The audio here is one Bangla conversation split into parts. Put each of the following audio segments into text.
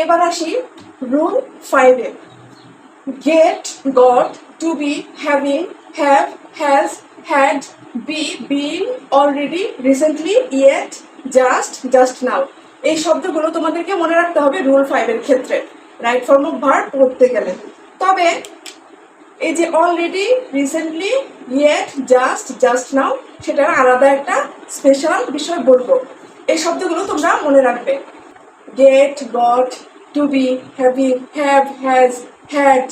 এবার আসি রুল 5-এ। Get, got, to be, having, have, has, had, be, being, already, recently, yet, just, just now. এই শব্দগুলো তোমাদেরকে মনে রাখতে হবে রুল 5-এর ক্ষেত্রে রাইট ফর্ম অফ ভার্ব পড়তে গেলে। তবে এই যে already, recently, yet, just, just নাও, সেটার আলাদা একটা স্পেশাল বিষয় বলবো। এই শব্দগুলো তোমরা মনে রাখবে। Get, got, to be, having, have, has, had,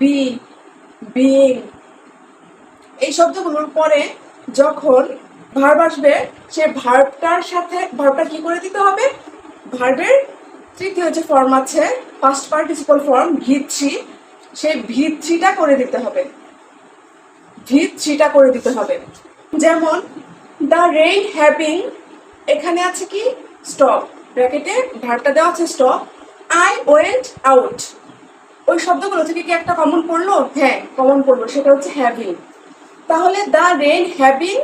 be, being. এই শব্দগুলোর পরে যখন ভার্ব আসবে, সে ভার্বটার সাথে ভার্বটা কি করে দিতে হবে? ভার্বের তৃতীয় যে ফর্ম আছে পাস্ট পার্টিসিপল ফর্ম ভি3, সেই ভি3টা করে দিতে হবে। ভি3টা করে দিতে হবে। যেমন দ্য রেইন হ্যাভিং, এখানে আছে কি স্টপ, ব্র্যাকেটে ভার্বটা দেওয়া আছে স্টপ। আই ওয়েন্ট আউট, ওই শব্দগুলো থেকে কি একটা কমন পড়লো? হ্যাঁ, কমন পড়লো, সেটা হচ্ছে হ্যাভিং। তাহলে দ্য রেইন হ্যাভিং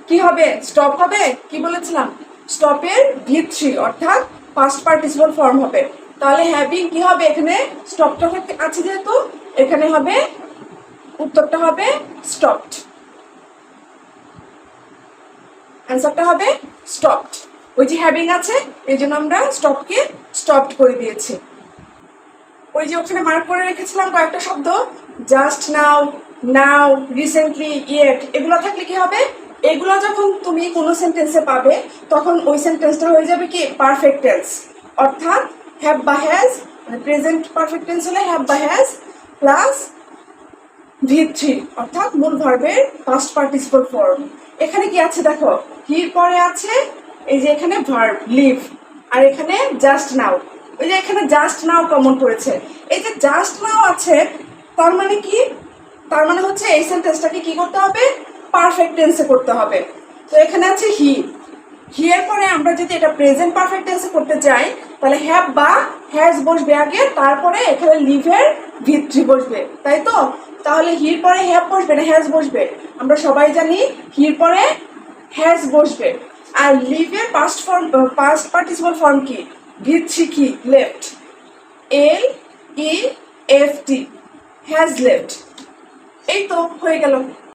কি হবে? স্টপ হবে। কি বলেছিলাম? স্টপের ভি3 অর্থাৎ পাস্ট পার্টিসিপল ফর্ম হবে। তাহলে হ্যাভিং কি হবে? এখানে স্টপটা আছে যেহেতু এখানে হবে, উত্তরটা হবে স্টপড, অ্যান্সারটা হবে স্টপড। ওই যে হ্যাভিং আছে, এই জন্য আমরা স্টপকে স্টপড করে দিয়েছি। ওই যে ওখানে মার্ক করে রেখেছিলাম কয়েকটা শব্দ, জাস্ট নাও, নাও, রিসেন্টলি, ইয়েট, এগুলো থাকলে কি হবে? এগুলো যখন তুমি কোনো সেন্টেন্সে পাবে তখন ওই সেন্টেন্সটা হয়ে যাবে কি পারফেক্ট টেন্স, অর্থাৎ হ্যাভ বা হ্যাজ, মানে প্রেজেন্ট পারফেক্ট টেন্স হলে হ্যাভ বা হ্যাজ প্লাস ভি3 অর্থাৎ মূল ভার্বের পাস্ট পার্টিসিপল ফর্ম। এখানে কি আছে দেখো, হির পরে আছে এই যে এখানে ভার্ব লিভ, আর এখানে জাস্ট নাও। ওই যে এখানে জাস্ট নাও কমন পড়েছে, এই যে জাস্ট নাও আছে, তার মানে কি? তার মানে হচ্ছে এই সেন্টেন্সটাকে কি করতে হবে? পারফেক্ট টেন্সে করতে হবে। তো এখানে আছে হি, হিয়ের পরে আমরা যদি এটা প্রেজেন্ট পারফেক্ট টেন্সে করতে চাই তাহলে হ্যাভ বা হ্যাজ বসবে আগে, তারপরে এখানে লিভের ভি3 বসবে, তাই তো? তাহলে হির পরে হ্যাভ বসবে না হ্যাজ বসবে? আমরা সবাই জানি হির পরে হ্যাজ বসবে। আর লিভের পাস্ট পার্টিসিপল ফর্ম কি? ভি3 কি? Left, L E F T, has left. এই তো হয়ে গেল।